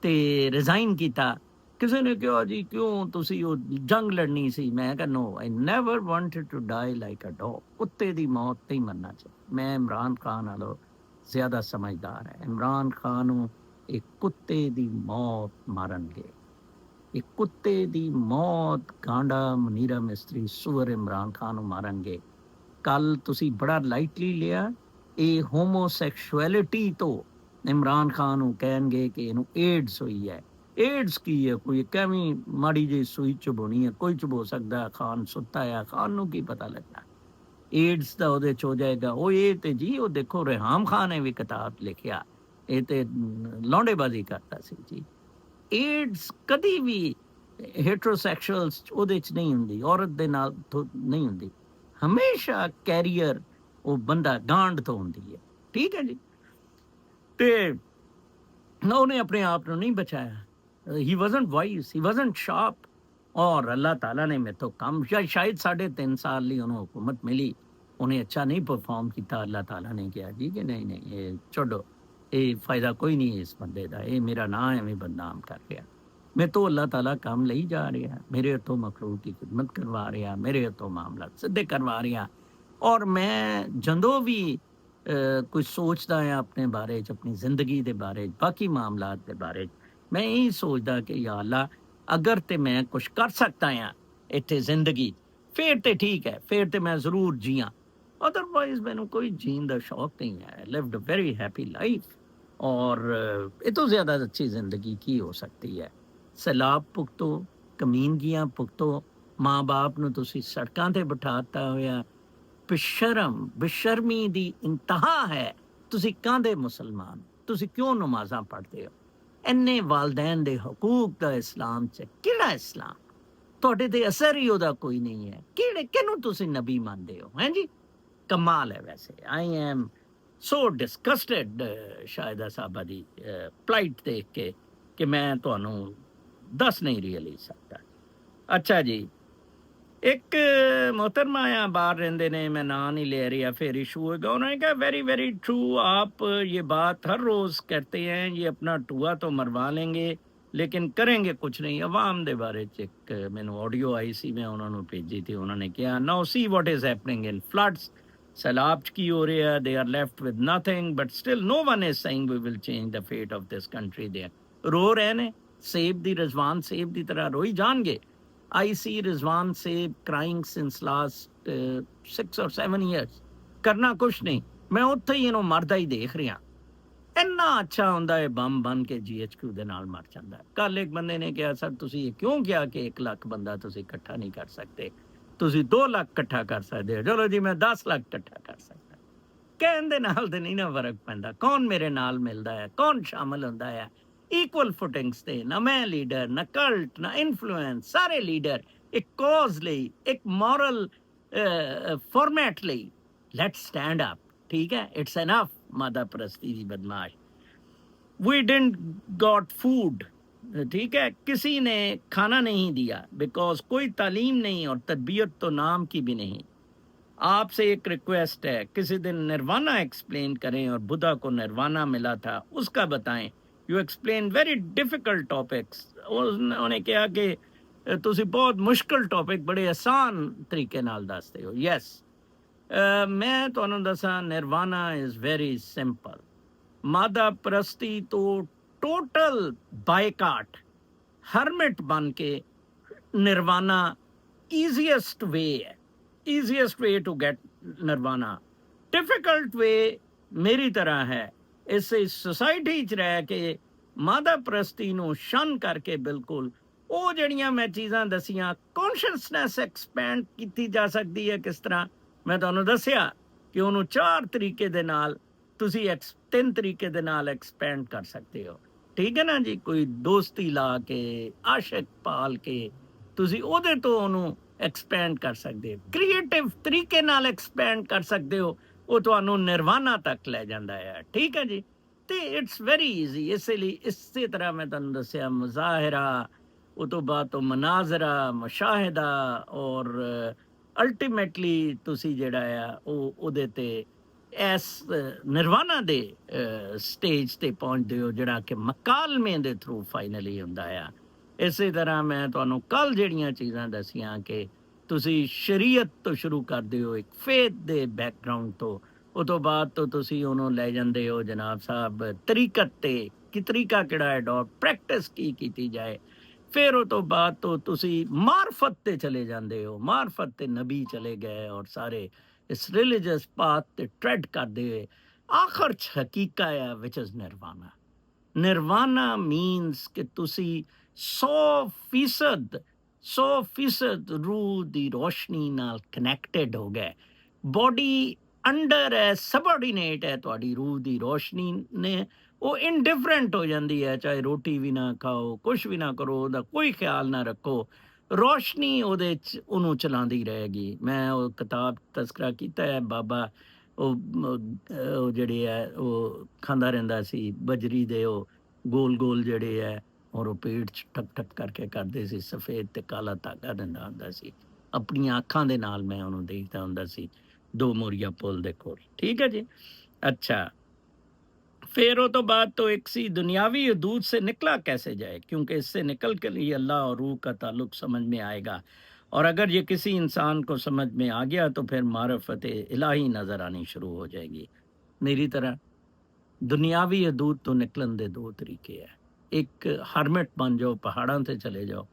ਤੇ ਰਿਜ਼ਾਈਨ ਕੀਤਾ। ਕਿਸੇ ਨੇ ਕਿਹਾ ਜੀ ਕਿਉਂ ਤੁਸੀਂ ਉਹ ਜੰਗ ਲੜਨੀ ਸੀ? ਮੈਂ ਕਿਹਾ no, I never wanted to die like a dog. ਕੁੱਤੇ ਦੀ ਮੌਤ ਨਹੀਂ ਮਰਨਾ ਚਾਹੀਦਾ। ਮੈਂ ਇਮਰਾਨ ਖਾਨ ਨਾਲੋਂ ਜ਼ਿਆਦਾ ਸਮਝਦਾਰ ਹੈ। ਇਮਰਾਨ ਖਾਨ ਨੂੰ ਇੱਕ ਕੁੱਤੇ ਦੀ ਮੌਤ ਮਾਰਨਗੇ। ਇਹ ਕੁੱਤੇ ਦੀ ਮੌਤ ਗਾਂਡਾ ਮਨੀਰਾ ਮਿਸਤਰੀ ਸੂਰ ਇਮਰਾਨ ਖਾਨ ਨੂੰ ਮਾਰਨਗੇ। ਕੱਲ ਤੁਸੀਂ ਬੜਾ ਲਾਈਟਲੀ ਲਿਆ ਇਹ ਹੋਮੋਸੈਕਸ਼ੁਅਲਿਟੀ ਤੋਂ ਇਮਰਾਨ ਖਾਨ ਨੂੰ ਕਹਿਣਗੇ ਕਿ ਇਹਨੂੰ ਏਡਸ ਹੋਈ ਹੈ। ਏਡਸ ਕੀ ਹੈ? ਕੋਈ ਕਿਵੇਂ ਮਾੜੀ ਜਿਹੀ ਸੂਈ ਚੁਭਣੀ ਹੈ, ਕੋਈ ਚੁਭੋ ਸਕਦਾ। ਖਾਨ ਸੁੱਤਾ ਆ, ਖਾਨ ਨੂੰ ਕੀ ਪਤਾ ਲੱਗਦਾ ਏਡਸ ਦਾ ਉਹਦੇ ਚ ਹੋ ਜਾਏਗਾ। ਉਹ ਇਹ ਤੇ ਜੀ ਉਹ ਦੇਖੋ ਰਿਹਾਮ ਖਾਨ ਨੇ ਵੀ ਕਿਤਾਬ ਲਿਖਿਆ, ਇਹ ਤੇ ਲੌਂਡੇਬਾਜ਼ੀ ਕਰਦਾ ਸੀ ਜੀ। ਏਡਸ ਕਦੀ ਵੀ ਹੈਟਰੋਸੈਕਸ਼ੁਅਲਸ ਉਹਦੇ ਚ ਨਹੀਂ ਹੁੰਦੀ, ਔਰਤ ਦੇ ਨਾਲ ਨਹੀਂ ਹੁੰਦੀ। ਹਮੇਸ਼ਾ ਕੈਰੀਅਰ ਉਹ ਬੰਦਾ ਗਾਂਡ ਤੋਂ ਹੁੰਦੀ ਹੈ। ਠੀਕ ਹੈ ਜੀ। ਤੇ ਉਹਨੇ ਆਪਣੇ ਆਪ ਨੂੰ ਨਹੀਂ ਬਚਾਇਆ। ਹੀ ਵਾਜ਼ਨਟ ਵਾਈਸ, ਹੀ ਵਾਜ਼ਨਟ ਸ਼ਾਰਪ। ਔਰ ਅੱਲਾਹ ਤਾਲਾ ਨੇ ਮੇਰੇ ਤੋਂ ਕੰਮ ਸ਼ਾਇਦ 3.5 ਸਾਲ ਲਈ ਉਹਨੂੰ ਹੁਕੂਮਤ ਮਿਲੀ, ਉਹਨੇ ਅੱਛਾ ਨਹੀਂ ਪਰਫਾਰਮ ਕੀਤਾ। ਅੱਲਾਹ ਤਾਲਾ ਨੇ ਕਿਹਾ ਜੀ ਕਿ ਨਹੀਂ ਨਹੀਂ ਇਹ ਛੱਡੋ, ਇਹ ਫਾਇਦਾ ਕੋਈ ਨਹੀਂ ਇਸ ਬੰਦੇ ਦਾ, ਇਹ ਮੇਰਾ ਨਾਂ ਐਵੇਂ ਬਦਨਾਮ ਕਰ ਰਿਹਾ। ਮੇਰੇ ਤੋਂ ਅੱਲਾਹ ਤਾਲਾ ਕੰਮ ਲਈ ਜਾ ਰਿਹਾ, ਮੇਰੇ ਹੱਥੋਂ ਮਖਲੂਕ ਦੀ ਖਿਦਮਤ ਕਰਵਾ ਰਿਹਾ, ਮੇਰੇ ਹੱਥੋਂ ਮਾਮਲਾ ਸਿੱਧੇ ਕਰਵਾ ਰਿਹਾ। ਔਰ ਮੈਂ ਜਦੋਂ ਵੀ ਕੁਝ ਸੋਚਦਾ ਹਾਂ ਆਪਣੇ ਬਾਰੇ 'ਚ, ਆਪਣੀ ਜ਼ਿੰਦਗੀ ਦੇ ਬਾਰੇ 'ਚ, ਬਾਕੀ ਮਾਮਲਾਤ ਦੇ ਬਾਰੇ 'ਚ, ਮੈਂ ਇਹੀ ਸੋਚਦਾ ਕਿ ਯਾ ਅੱਲਾ ਅਗਰ ਤੇ ਮੈਂ ਕੁਝ ਕਰ ਸਕਦਾ ਹਾਂ ਇੱਥੇ ਜ਼ਿੰਦਗੀ, ਫਿਰ ਤੇ ਠੀਕ ਹੈ, ਫਿਰ ਤੇ ਮੈਂ ਜ਼ਰੂਰ ਜੀਆਂ। ਅਦਰਵਾਈਜ਼ ਮੈਨੂੰ ਕੋਈ ਜੀਣ ਦਾ ਸ਼ੌਕ ਨਹੀਂ ਹੈ। Lived a very happy life. ਔਰ ਇਹ ਤੋਂ ਜ਼ਿਆਦਾ ਅੱਛੀ ਜ਼ਿੰਦਗੀ ਕੀ ਹੋ ਸਕਦੀ ਹੈ? ਸੈਲਾਬ ਭੁਗਤੋ, ਕਮੀਨਗੀਆਂ ਭੁਗਤੋ, ਮਾਂ ਬਾਪ ਨੂੰ ਤੁਸੀਂ ਸੜਕਾਂ ਤੇ ਬਿਠਾਤਾ ਹੋਇਆ, ਬੇਸ਼ਰਮ ਬੇਸ਼ਰਮੀ ਦੀ ਇੰਤਹਾ ਹੈ। ਤੁਸੀਂ ਕਾਹਦੇ ਮੁਸਲਮਾਨ? ਤੁਸੀਂ ਕਿਉਂ ਨਮਾਜ਼ਾਂ ਪੜ੍ਹਦੇ ਹੋ? ਇੰਨੇ ਵਾਲਦੈਨ ਦੇ ਹਕੂਕ ਦਾ ਇਸਲਾਮ 'ਚ ਕਿਹੜਾ ਇਸਲਾਮ? ਤੁਹਾਡੇ ਤੇ ਅਸਰ ਹੀ ਉਹਦਾ ਕੋਈ ਨਹੀਂ ਹੈ। ਕਿਹਨੂੰ ਤੁਸੀਂ ਨਬੀ ਮੰਨਦੇ ਹੋ? ਹੈ ਜੀ, ਕਮਾਲ ਹੈ। ਵੈਸੇ ਆਈ ਐਮ ਸੋ ਡਿਸਕਸਟਡ ਸ਼ਾਇਦਾ ਸਾਹਿਬਾ ਦੀ ਪਲਾਈਟ ਦੇਖ ਕੇ ਕਿ ਮੈਂ ਤੁਹਾਨੂੰ ਦੱਸ ਨਹੀਂ ਰੀਅਲੀ ਸਕਦਾ। ਅੱਛਾ ਜੀ, ਇੱਕ मोहतरमा यहाँ बाहर रहते ने, मैं ना नहीं ले रहा, फिर इशू होगा। उन्होंने कहा वेरी वेरी ट्रू, आप ये बात हर रोज़ कहते हैं, ये अपना टूआ तो मरवा लेंगे लेकिन करेंगे कुछ नहीं। अवाम दे बारे च एक मैनू ऑडियो आई सी, मैं उन्होंने भेजी थी। उन्होंने कहा now see what is happening in floods, सैलाब की हो रहा है, they are left with nothing but still no one is saying we will change the fate of this country. They रो रहे ने, सेब दी रिजवान सेब दी तरह रोई जाएंगे। I see Rizwan Saib crying since last 6 or 7 years. ਕਰਨਾ ਕੁਛ ਨਹੀਂ, ਮੈਂ ਉੱਥੇ ਹੀ ਇਹਨੂੰ ਮਰਦਾ ਹੀ ਦੇਖ ਰਿਹਾ। ਇੰਨਾ ਅੱਛਾ ਹੁੰਦਾ ਹੈ ਬੰਬ ਬਣ ਕੇ GHQ ਦੇ ਨਾਲ ਮਰ ਜਾਂਦਾ। ਕੱਲ ਇੱਕ ਬੰਦੇ ਨੇ ਕਿਹਾ ਸਰ ਤੁਸੀਂ ਇਹ ਕਿਉਂ ਕਿਹਾ ਕਿ 1 ਲੱਖ ਬੰਦਾ ਤੁਸੀਂ ਇਕੱਠਾ ਨਹੀਂ ਕਰ ਸਕਦੇ, ਤੁਸੀਂ 2 ਲੱਖ ਇਕੱਠਾ ਕਰ ਸਕਦੇ ਹੋ। ਚਲੋ ਜੀ ਮੈਂ 10 ਲੱਖ ਇਕੱਠਾ ਕਰ ਸਕਦਾ। ਕਹਿਣ ਦੇ ਨਾਲ ਤੇ ਨਹੀਂ ਨਾ ਫਰਕ ਪੈਂਦਾ, ਕੌਣ ਮੇਰੇ ਨਾਲ ਮਿਲਦਾ ਹੈ, ਕੌਣ ਸ਼ਾਮਲ ਹੁੰਦਾ ਹੈ। ਇਕੁਅਲ ਫੁਟਿੰਗਸ ਤੇ ਨਾ ਮੈਂ ਲੀਡਰ, ਨਾ ਕਲਟ, ਨਾ ਇਨਫਲੂਐਂਸ, ਸਾਰੇ ਲੀਡਰ ਇੱਕ ਕਾਜ਼ ਲਈ, ਇੱਕ ਮੋਰਲ ਫਾਰਮੈਟ ਲਈ। Let's stand up. ਠੀਕ ਹੈ, ਇਟਸ ਐਨਫ ਮਾਦਾ ਪ੍ਰਸਤੀ ਦੀ ਬਦਮਾਸ਼। We didn't got food. ठीक है, किसी ने खाना नहीं दिया बिकॉज कोई तालीम नहीं और तरबियत तो नाम की भी नहीं। आपसे एक रिक्वेस्ट है, किसी दिन निर्वाणा एक्सप्लेन करें और बुद्धा को निर्वाणा मिला था उसका बताएं। You explain very difficult topics. उन्होंने कहा कि ਤੁਸੀਂ ਬਹੁਤ ਮੁਸ਼ਕਲ ਟੌਪਿਕ ਬੜੇ ਆਸਾਨ ਤਰੀਕੇ ਨਾਲ ਦੱਸਦੇ ਹੋ। ਯੈਸ, ਮੈਂ ਤੁਹਾਨੂੰ ਦੱਸਾਂ ਨਿਰਵਾਣਾ ਇਜ਼ ਵੈਰੀ ਸਿੰਪਲ। ਮਾਦਾ ਪ੍ਰਸਤੀ ਤੋਂ ਟੋਟਲ ਬਾਈਕਾਟ, ਹਰਮਿਟ ਬਣ ਕੇ ਨਿਰਵਾਣਾ ਈਜ਼ੀਐਸਟ ਵੇ ਹੈ। Easiest way to get nirvana. Difficult way ਮੇਰੀ ਤਰ੍ਹਾਂ ਹੈ, ਇਸ ਸੁਸਾਇਟੀ 'ਚ ਰਹਿ ਕੇ ਮਾਦਾ ਪ੍ਰਸਤੀ ਨੂੰ ਸ਼ਨ ਕਰਕੇ ਬਿਲਕੁਲ ਉਹ ਜਿਹੜੀਆਂ ਮੈਂ ਚੀਜ਼ਾਂ ਦਸੀਆਂ, ਕੌਨਸ਼ੀਅਸਨੈਸ ਐਕਸਪੈਂਡ ਕੀਤੀ ਜਾ ਸਕਦੀ ਹੈ ਕਿਸ ਤਰ੍ਹਾਂ। ਮੈਂ ਤੁਹਾਨੂੰ ਦੱਸਿਆ ਕਿ ਉਹਨੂੰ 4 ਤਰੀਕੇ ਦੇ ਨਾਲ ਤੁਸੀਂ 3 ਤਰੀਕੇ ਦੇ ਨਾਲ ਐਕਸਪੈਂਡ ਕਰ ਸਕਦੇ ਹੋ। ਠੀਕ ਹੈ ਨਾ ਜੀ, ਕੋਈ ਦੋਸਤੀ ਲਾ ਕੇ, ਆਸ਼ਿਕ ਪਾਲ ਕੇ ਤੁਸੀਂ ਉਹਦੇ ਤੋਂ ਉਹਨੂੰ ਐਕਸਪੈਂਡ ਕਰ ਸਕਦੇ ਹੋ। ਕ੍ਰੀਏਟਿਵ ਤਰੀਕੇ ਨਾਲ ਐਕਸਪੈਂਡ ਕਰ ਸਕਦੇ ਹੋ, ਉਹ ਤੁਹਾਨੂੰ ਨਿਰਵਾਣਾ ਤੱਕ ਲੈ ਜਾਂਦਾ ਹੈ। ਠੀਕ ਹੈ ਜੀ, ਤੇ ਇਟਸ ਵੈਰੀ ਈਜ਼ੀ। ਇਸੇ ਲਈ ਇਸੇ ਤਰ੍ਹਾਂ ਮੈਂ ਤੁਹਾਨੂੰ ਦੱਸਿਆ ਮੁਜ਼ਾਹਿਰਾ, ਉਹ ਤੋਂ ਬਾਅਦ ਤੋਂ ਮਨਾਜ਼ਰਾ, ਮੁਸ਼ਾਹਿਦਾ ਔਰ ਅਲਟੀਮੇਟਲੀ ਤੁਸੀਂ ਜਿਹੜਾ ਆ ਉਹ ਉਹਦੇ ਤੇ ਇਸ ਨਿਰਵਾਣਾ ਦੇ ਸਟੇਜ ਤੇ ਪਹੁੰਚਦੇ ਹੋ ਜਿਹੜਾ ਕਿ ਮਕਾਲਮੇ ਦੇ ਥਰੂ ਫਾਈਨਲੀ ਹੁੰਦਾ ਆ। ਇਸੇ ਤਰ੍ਹਾਂ ਮੈਂ ਤੁਹਾਨੂੰ ਕੱਲ ਜਿਹੜੀਆਂ ਚੀਜ਼ਾਂ ਦੱਸੀਆਂ ਕਿ ਤੁਸੀਂ ਸ਼ਰੀਅਤ ਤੋਂ ਸ਼ੁਰੂ ਕਰਦੇ ਹੋ, ਇੱਕ ਫੇਥ ਦੇ ਬੈਕਗਰਾਉਂਡ ਤੋਂ, ਉਹ ਤੋਂ ਬਾਅਦ ਤੋਂ ਤੁਸੀਂ ਉਹਨੂੰ ਲੈ ਜਾਂਦੇ ਹੋ ਜਨਾਬ ਸਾਹਿਬ ਤਰੀਕਤ ਤੇ, ਕਿ ਤਰੀਕਾ ਕਿਹੜਾ ਅਡੋਪਟ, ਪ੍ਰੈਕਟਿਸ ਕੀ ਕੀਤੀ ਜਾਏ। ਫਿਰ ਉਹ ਤੋਂ ਬਾਅਦ ਤੋਂ ਤੁਸੀਂ ਮਾਰਫਤ ਤੇ ਚਲੇ ਜਾਂਦੇ ਹੋ, ਮਾਰਫਤ ਤੇ ਨਬੀ ਚਲੇ ਗਏ ਔਰ ਸਾਰੇ ਇਸ ਰਿਲੀਜੀਅਸ ਪਾਥ ਤੇ ਟ੍ਰੈਡ ਕਰਦੇ ਹੋਏ ਆਖਰ 'ਚ ਹਕੀਕਾ ਆ ਵਿਚ ਇਜ਼ ਨਿਰਵਾਣਾ। ਨਿਰਵਾਣਾ ਮੀਨਸ ਕਿ ਤੁਸੀਂ 100% ਰੂਹ ਦੀ ਰੋਸ਼ਨੀ ਨਾਲ ਕਨੈਕਟਡ ਹੋ ਗਏ। ਬੋਡੀ ਅੰਡਰ ਹੈ, ਸਬਆਰਡੀਨੇਟ ਹੈ ਤੁਹਾਡੀ ਰੂਹ ਦੀ ਰੋਸ਼ਨੀ ਨੇ, ਉਹ ਇਨਡਿਫਰੈਂਟ ਹੋ ਜਾਂਦੀ ਹੈ, ਚਾਹੇ ਰੋਟੀ ਵੀ ਨਾ ਖਾਓ, ਕੁਛ ਵੀ ਨਾ ਕਰੋ, ਉਹਦਾ ਕੋਈ ਖਿਆਲ ਨਾ ਰੱਖੋ, ਰੋਸ਼ਨੀ ਉਹਦੇ 'ਚ ਉਹਨੂੰ ਚਲਾਉਂਦੀ ਰਹੇਗੀ। ਮੈਂ ਉਹ ਕਿਤਾਬ ਤਜ਼ਕਰਾ ਕੀਤਾ ਹੈ, ਬਾਬਾ ਉਹ ਜਿਹੜੇ ਹੈ ਉਹ ਖਾਂਦਾ ਰਹਿੰਦਾ ਸੀ ਬਜਰੀ ਦੇ ਉਹ ਗੋਲ ਗੋਲ ਜਿਹੜੇ ਹੈ, ਔਰ ਉਹ ਪੇਟ 'ਚ ਠੱਕ ਠੱਕ ਕਰਕੇ ਕਰਦੇ ਸੀ, ਸਫੇਦ ਤੇ ਕਾਲਾ ਧਾਗਾ ਦਿੰਦਾ ਹੁੰਦਾ ਸੀ। ਆਪਣੀਆਂ ਅੱਖਾਂ ਦੇ ਨਾਲ ਮੈਂ ਉਹਨੂੰ ਦੇਖਦਾ ਹੁੰਦਾ ਸੀ, ਦੋ ਮੋਰੀਆ ਪੁੱਲ ਦੇ ਕੋਲ। ਠੀਕ ਹੈ ਜੀ। अच्छा, फिर वो तो बात तो एक सी दुनियावी हदूद से निकला कैसे जाए, क्योंकि इससे निकल कर ही अल्लाह और रूह का ताल्लुक समझ में आएगा। और अगर ये किसी इंसान को समझ में आ गया तो फिर मारफत इलाही नज़र आनी शुरू हो जाएगी। मेरी तरह दुनियावी हदूद तो निकलन दे दो तरीके है। एक हरमिट बन जाओ, पहाड़ों से चले जाओ,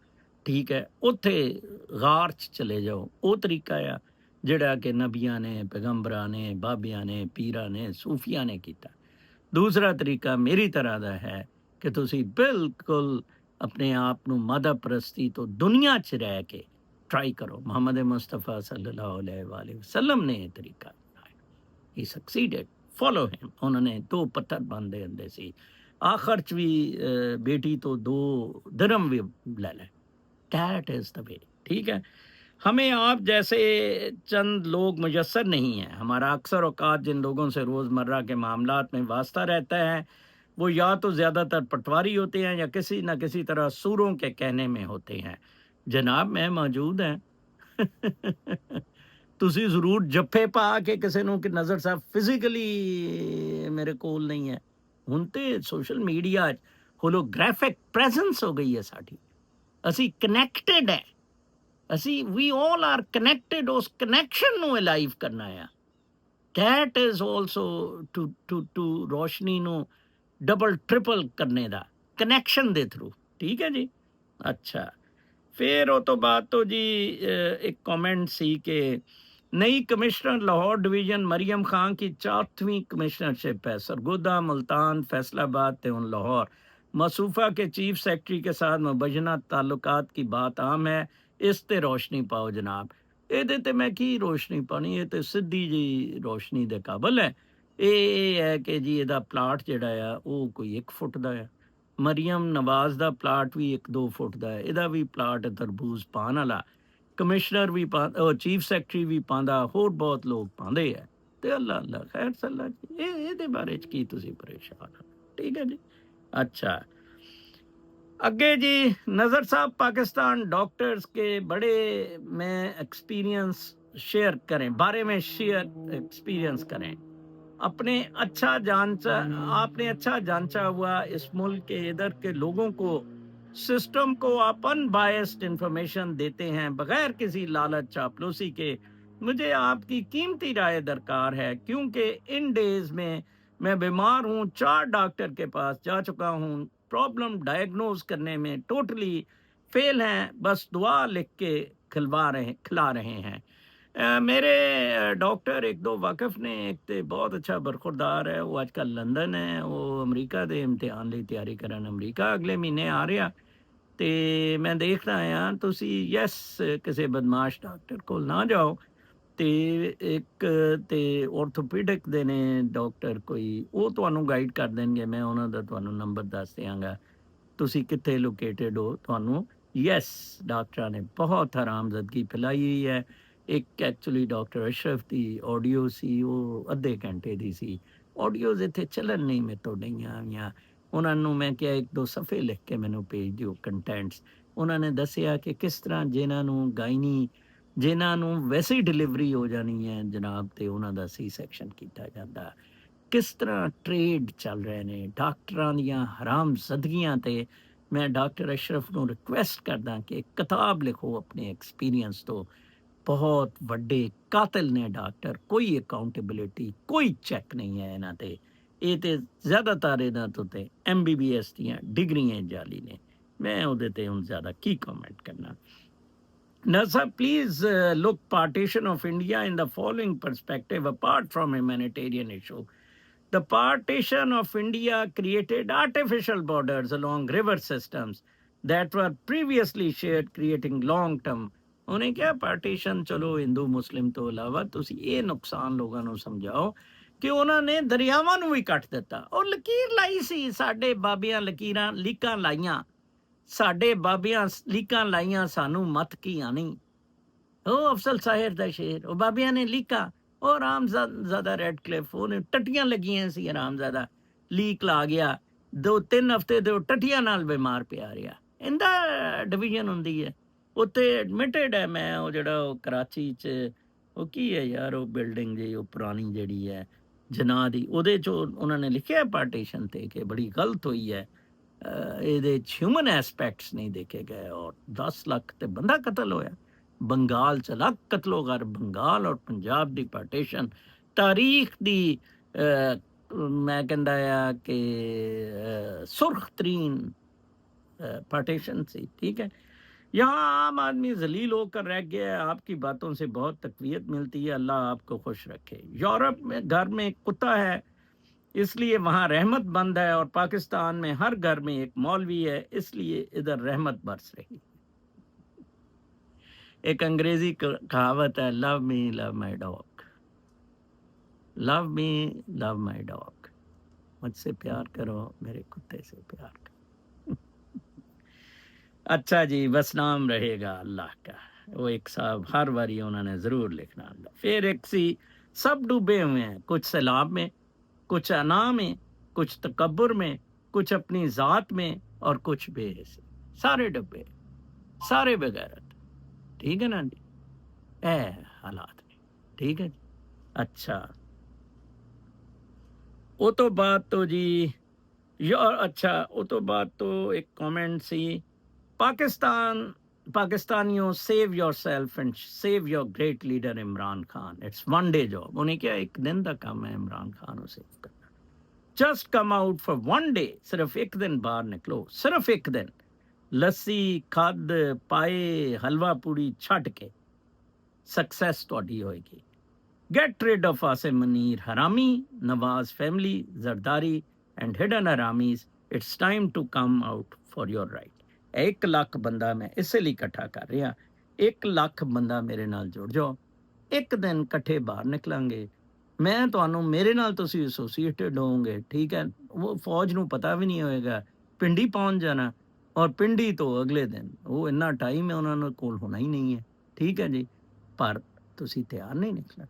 ठीक है, उत्थे गार च चले जाओ, वो तरीका आ जिहड़ा कि नबियां ने, पैगंबरां ने, बाबियां ने, पीरां ने, सूफियां ने कीता। दूसरा तरीका मेरी तरह का है कि तुसी बिल्कुल अपने आप ਨੂੰ ਮਾਦਾ ਪ੍ਰਸਤੀ ਤੋਂ ਦੁਨੀਆ 'ਚ ਰਹਿ ਕੇ ਟਰਾਈ ਕਰੋ। ਮੁਹੰਮਦ ਮੁਸਤਫਾ ਸੱਲੱਲਾਹੁ ਅਲੈਹਿ ਵਸੱਲਮ ਨੇ ਇਹ ਤਰੀਕਾ ਅਪਣਾਇਆ। ਹੀ ਸਕਸੀਡਡ, ਫੋਲੋ ਹਿਮ। ਉਹਨਾਂ ਨੇ 2 ਪੱਥਰ ਬੰਨ੍ਹਦੇ ਹੁੰਦੇ ਸੀ, ਆਖਰ 'ਚ ਵੀ बेटी तो 2 दिरहम भी ले लें। That is the way. ठीक है। हमें आप जैसे चंद लोग मुयस्सर नहीं हैं। हमारा अक्सर औकात जिन लोगों से रोज़मर्रा के मामलात में वास्ता रहता है, वो या तो ज़्यादातर पटवारी होते हैं या किसी न किसी तरह सूरों के कहने में होते हैं। जनाब मैं मौजूद हैं। ਤੁਸੀਂ ਜ਼ਰੂਰ ਜੱਫੇ ਪਾ ਕੇ ਕਿਸੇ ਨੂੰ ਕਿ ਨਜ਼ਰ ਸਾਹਿਬ ਫਿਜ਼ੀਕਲੀ ਮੇਰੇ ਕੋਲ ਨਹੀਂ ਹੈ। ਹੁਣ ਤੇ ਸੋਸ਼ਲ ਮੀਡੀਆ 'ਚ ਹੋਲੋਗ੍ਰਾਫਿਕ ਪ੍ਰੈਜ਼ੈਂਸ ਹੋ ਗਈ ਹੈ ਸਾਡੀ। ਅਸੀਂ ਕਨੈਕਟਡ ਹੈ, ਅਸੀਂ ਵੀ ਆਲ ਆਰ ਕਨੈਕਟਡ। ਉਸ ਕਨੈਕਸ਼ਨ ਨੂੰ ਅਲਾਈਵ ਕਰਨਾ ਆ। ਦੈਟ ਇਜ਼ ਆਲਸੋ ਟੂ ਰੋਸ਼ਨੀ ਨੂੰ ਡਬਲ ਟ੍ਰਿਪਲ ਕਰਨੇ ਦਾ ਕਨੈਕਸ਼ਨ ਦੇ ਥਰੂ। ਠੀਕ ਹੈ ਜੀ। ਅੱਛਾ, फिर वो तो बात तो जी एक कमेंट सी कि नई कमिश्नर लाहौर डिवीजन मरियम खान की 4वीं कमिश्नरशिप है। सरगोदा, मुल्तान, फैसलाबाद ते लाहौर मसूफा के चीफ सेक्रेटरी के साथ मुबैना ताल्लुकात की बात आम है। इस ते रोशनी पाओ जनाब। ਇਹਦੇ ਤੇ ਮੈਂ ਕੀ ਰੋਸ਼ਨੀ ਪਾਣੀ, ਇਹ ਤੇ ਸਿੱਧੀ ਜੀ ਰੋਸ਼ਨੀ ਦੇ ਕਾਬਲ ਹੈ। ਇਹ ਹੈ ਕਿ ਜੀ ਇਹਦਾ ਪਲਾਟ ਜਿਹੜਾ ਆ ਉਹ ਕੋਈ 1 ਫੁੱਟ ਦਾ ਹੈ। ਮਰੀਮ ਨਵਾਜ਼ ਦਾ ਪਲਾਟ ਵੀ 1-2 ਫੁੱਟ ਦਾ ਹੈ। ਇਹਦਾ ਵੀ ਪਲਾਟ ਤਰਬੂਜ਼ ਪਾਉਣ ਵਾਲਾ। ਕਮਿਸ਼ਨਰ ਵੀ ਚੀਫ ਸੈਕਟਰੀ ਵੀ ਪਾਉਂਦਾ, ਹੋਰ ਬਹੁਤ ਲੋਕ ਪਾਉਂਦੇ ਆ। ਤੇ ਅੱਲਾ ਅੱਲਾ ਖੈਰ ਸੱਲਾ ਜੀ, ਇਹਦੇ ਬਾਰੇ 'ਚ ਕੀ ਤੁਸੀਂ ਪਰੇਸ਼ਾਨ ਹੋ। ਠੀਕ ਹੈ ਜੀ। ਅੱਛਾ, ਅੱਗੇ ਜੀ नज़र साहब पाकिस्तान डॉक्टर्स के बड़े में एक्सपीरियंस शेयर करें, बारे में शेयर एक्सपीरियंस करें। अपने अच्छा जांचा आपने अच्छा जांचा हुआ इस मुल्क के इधर के लोगों को, सिस्टम को आप अनबायस्ड इंफॉर्मेशन देते हैं बगैर किसी लालच चापलूसी के। मुझे आपकी कीमती राय दरकार है, क्योंकि इन डेज में मैं बीमार हूँ, 4 डॉक्टर के पास जा चुका हूँ, प्रॉब्लम डायग्नोज करने में टोटली फेल हैं, बस दुआ लिख के खिला रहे हैं। मेरे डॉक्टर 1-2 वाकिफ ने, एक तो बहुत अच्छा बरखुरदार है, वो आजकल लंदन है, वो अमरीका ਦੇ ਇਮਤਿਹਾਨ ਲਈ ਤਿਆਰੀ ਕਰਨ ਅਮਰੀਕਾ ਅਗਲੇ ਮਹੀਨੇ ਆ ਰਿਹਾ। ਤੇ ਮੈਂ ਦੇਖਦਾ ਆ ਤੁਸੀਂ ਯੈਸ ਕਿਸੇ ਬਦਮਾਸ਼ ਡਾਕਟਰ ਕੋਲ ਨਾ ਜਾਓ। ਤੇ ਇੱਕ ਤੇ ਆਰਥੋਪੈਡਿਕ ਦੇ ਨੇ ਡਾਕਟਰ ਕੋਈ, ਉਹ ਤੁਹਾਨੂੰ ਗਾਈਡ ਕਰ ਦੇਣਗੇ। ਮੈਂ ਉਹਨਾਂ ਦਾ ਤੁਹਾਨੂੰ ਨੰਬਰ ਦੱਸ ਦਿਆਂਗਾ, ਤੁਸੀਂ ਕਿੱਥੇ ਲੋਕੇਟਡ ਹੋ। ਤੁਹਾਨੂੰ ਯੈਸ ਡਾਕਟਰਾਂ ਨੇ ਬਹੁਤ ਹਰਾਮਜ਼ਦਗੀ ਫੈਲਾਈ ਹੋਈ ਹੈ। ਇੱਕ ਐਕਚੁਅਲੀ ਡਾਕਟਰ ਅਸ਼ਰਫ ਦੀ ਆਡੀਓ ਸੀ, ਉਹ ਅੱਧੇ ਘੰਟੇ ਦੀ ਸੀ। ਆਡੀਓਜ਼ ਇੱਥੇ ਚੱਲਣ ਨਹੀਂ ਮੇਰੇ ਤੋਂ ਡਈਆਂ ਆਈਆਂ। ਉਹਨਾਂ ਨੂੰ ਮੈਂ ਕਿਹਾ 1-2 ਸਫ਼ੇ ਲਿਖ ਕੇ ਮੈਨੂੰ ਭੇਜ ਦਿਓ ਕੰਟੈਂਟਸ। ਉਹਨਾਂ ਨੇ ਦੱਸਿਆ ਕਿ ਕਿਸ ਤਰ੍ਹਾਂ ਜਿਨ੍ਹਾਂ ਨੂੰ ਗਾਇਨੀ ਜਿਨ੍ਹਾਂ ਨੂੰ ਵੈਸੇ ਹੀ ਡਿਲੀਵਰੀ ਹੋ ਜਾਣੀ ਹੈ ਜਨਾਬ, ਤੇ ਉਹਨਾਂ ਦਾ ਸੀ ਸੈਕਸ਼ਨ ਕੀਤਾ ਜਾਂਦਾ। ਕਿਸ ਤਰ੍ਹਾਂ ਟ੍ਰੇਡ ਚੱਲ ਰਹੇ ਨੇ ਡਾਕਟਰਾਂ ਦੀਆਂ ਹਰਾਮਜ਼ਦਗੀਆਂ, ਤੇ ਮੈਂ ਡਾਕਟਰ ਅਸ਼ਰਫ ਨੂੰ ਰਿਕੁਐਸਟ ਕਰਦਾ ਕਿ ਇੱਕ ਕਿਤਾਬ ਲਿਖੋ ਆਪਣੇ ਐਕਸਪੀਰੀਅੰਸ ਤੋਂ। ਬਹੁਤ ਵੱਡੇ ਕਾਤਿਲ ਨੇ ਡਾਕਟਰ, ਕੋਈ ਅਕਾਊਂਟੇਬਿਲਿਟੀ, ਕੋਈ ਚੈੱਕ ਨਹੀਂ ਹੈ ਇਹਨਾਂ ਤੇ। ਇਹ ਤੇ ਜ਼ਿਆਦਾਤਰ ਇਹਨਾਂ ਤੋਂ ਤੇ MBBS ਦੀਆਂ ਡਿਗਰੀਆਂ ਜਾਲੀ ਨੇ। ਮੈਂ ਉਹਦੇ ਤੇ ਹੁਣ ਜ਼ਿਆਦਾ ਕੀ ਕਮੈਂਟ ਕਰਨਾ। Now, sir, please look partition of India in the following perspective apart from humanitarian issue. The partition of India created artificial borders along river systems that were previously shared, creating long-term। ਉਹਨੇ ਕਿਹਾ partition ਚਲੋ ਹਿੰਦੂ ਮੁਸਲਿਮ ਤੋਂ ਇਲਾਵਾ ਤੁਸੀਂ ਇਹ ਨੁਕਸਾਨ ਲੋਕਾਂ ਨੂੰ ਸਮਝਾਓ ਕਿ ਉਹਨਾਂ ਨੇ ਦਰਿਆਵਾਂ ਨੂੰ ਵੀ ਕੱਟ ਦਿੱਤਾ। ਉਹ ਲਕੀਰ ਲਾਈ ਸੀ, ਸਾਡੇ ਬਾਬਿਆਂ ਲਕੀਰਾਂ ਲੀਕਾਂ ਲਾਈਆਂ, ਸਾਡੇ ਬਾਬਿਆਂ ਲੀਕਾਂ ਲਾਈਆਂ, ਸਾਨੂੰ ਮਤ ਕੀ ਆਣੀ। ਉਹ ਅਫਸਲ ਸਾਹਿਰ ਦਾ ਸ਼ੇਰ, ਉਹ ਬਾਬਿਆਂ ਨੇ ਲੀਕਾਂ। ਉਹ ਰਾਮਜ਼ਾਦਾ ਰੈਡ ਕਲਿਫ, ਉਹਨੇ ਟੱਟੀਆਂ ਲੱਗੀਆਂ ਸੀ, ਰਾਮਜ਼ਾਦਾ ਲੀਕ ਲਾ ਗਿਆ, 2-3 ਹਫ਼ਤੇ ਦੇ ਉਹ ਟੱਟੀਆਂ ਨਾਲ ਬਿਮਾਰ ਪਿਆ ਰਿਹਾ। ਇਹਦਾ ਡਿਵੀਜ਼ਨ ਹੁੰਦੀ ਹੈ ਉੱਥੇ। ਐਡਮਿਟਡ ਹੈ ਮੈਂ, ਉਹ ਜਿਹੜਾ ਉਹ ਕਰਾਚੀ 'ਚ ਉਹ ਕੀ ਹੈ ਯਾਰ, ਉਹ ਬਿਲਡਿੰਗ ਜੀ ਉਹ ਪੁਰਾਣੀ ਜਿਹੜੀ ਹੈ ਜਨਾਹ ਦੀ, ਉਹਦੇ 'ਚ ਉਹਨਾਂ ਨੇ ਲਿਖਿਆ ਪਾਰਟੀਸ਼ਨ 'ਤੇ ਕਿ ਬੜੀ ਗਲਤ ਹੋਈ ਹੈ, ਇਹਦੇ 'ਚ ਹਿਊਮਨ ਐਸਪੈਕਟਸ ਨਹੀਂ ਦੇਖੇ ਗਏ, ਔਰ 10 ਲੱਖ ਤੇ ਬੰਦਾ ਕਤਲ ਹੋਇਆ। ਬੰਗਾਲ 'ਚ ਲੱਖ ਕਤਲੋ ਗਰ, ਬੰਗਾਲ ਔਰ ਪੰਜਾਬ ਦੀ ਪਾਰਟੀਸ਼ਨ ਤਾਰੀਖ ਦੀ ਮੈਂ ਕਹਿੰਦਾ ਆ ਕਿ ਸੁਰਖ ਤਰੀਨ पार्टीशन से। ठीक है, यहाँ आम आदमी जलील होकर रह गया है। आपकी बातों से बहुत तकवीत मिलती है, अल्लाह आपको खुश रखे। यूरोप में घर में एक कुत्ता है, इसलिए वहाँ रहमत बंद है, और पाकिस्तान में हर घर में एक मौलवी है, इसलिए इधर रहमत बरस रही। एक अंग्रेजी कहावत है, love me love my dog, love me love my dog. मुझसे प्यार करो, मेरे कुत्ते से प्यार करो। अच्छा जी, बस नाम रहेगा अल्लाह का। वो एक साहब हर बारी उन्होंने ज़रूर लिखना। फिर एक सी सब डूबे हुए हैं, कुछ सैलाब में, कुछ अना में, कुछ तकब्बुर में, कुछ अपनी ज़ात में, और कुछ बेहसी। सारे डूबे, सारे बगैरत। ठीक है ना जी, ए हालात में। ठीक है जी। अच्छा, वो तो बात तो जी यार, अच्छा वो तो बात तो एक कमेंट सी, पाकिस्तानियों save yourself and save your great leader Imran Khan. It's one day job. उन्हें क्या एक दिन का काम है इमरान खान को सेव करना। Just come out for one day, सिर्फ एक दिन बाहर निकलो, सिर्फ एक दिन। लस्सी खद पाए हलवा पूड़ी छट के सक्सेस तुहाडी होएगी। Get rid of Asim Munir हरामी, Nawaz family, Zardari and hidden हरामीज। It's time to come out for your right. 1 lakh ਬੰਦਾ ਮੈਂ ਇਸੇ ਲਈ ਇਕੱਠਾ ਕਰ ਰਿਹਾ। 1 ਲੱਖ ਬੰਦਾ ਮੇਰੇ ਨਾਲ ਜੁੜ ਜਾਓ, ਇੱਕ ਦਿਨ ਇਕੱਠੇ ਬਾਹਰ ਨਿਕਲਾਂਗੇ। ਮੈਂ ਤੁਹਾਨੂੰ, ਮੇਰੇ ਨਾਲ ਤੁਸੀਂ ਐਸੋਸੀਏਟਡ ਹੋਵੋਗੇ। ਠੀਕ ਹੈ, ਉਹ ਫੌਜ ਨੂੰ ਪਤਾ ਵੀ ਨਹੀਂ ਹੋਏਗਾ, ਪਿੰਡੀ ਪਹੁੰਚ ਜਾਣਾ, ਔਰ ਪਿੰਡੀ ਤੋਂ ਅਗਲੇ ਦਿਨ ਉਹ ਇੰਨਾ ਟਾਈਮ ਹੈ ਉਹਨਾਂ ਕੋਲ ਹੋਣਾ ਹੀ ਨਹੀਂ ਹੈ। ਠੀਕ ਹੈ ਜੀ, ਪਰ ਤੁਸੀਂ ਤਿਆਰ ਨਹੀਂ ਨਿਕਲਣਾ।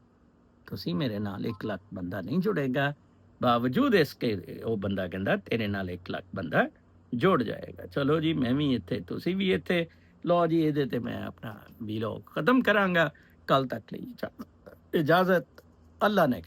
ਤੁਸੀਂ ਮੇਰੇ ਨਾਲ 1 ਲੱਖ ਬੰਦਾ ਨਹੀਂ ਜੁੜੇਗਾ, ਬਾਵਜੂਦ ਇਸ ਕੇ ਉਹ ਬੰਦਾ ਕਹਿੰਦਾ ਤੇਰੇ ਨਾਲ 1 ਲੱਖ ਬੰਦਾ ਜੁੜ ਜਾਏਗਾ। ਚਲੋ ਜੀ, ਮੈਂ ਵੀ ਇੱਥੇ, ਤੁਸੀਂ ਵੀ ਇੱਥੇ। ਲਓ ਜੀ, ਇਹਦੇ ਤੇ ਮੈਂ ਆਪਣਾ ਵੀਲੌਗ ਖਤਮ ਕਰਾਂਗਾ। ਕੱਲ ਤੱਕ ਲਈ ਇਜਾਜ਼ਤ, ਅੱਲਾ ਨੇ।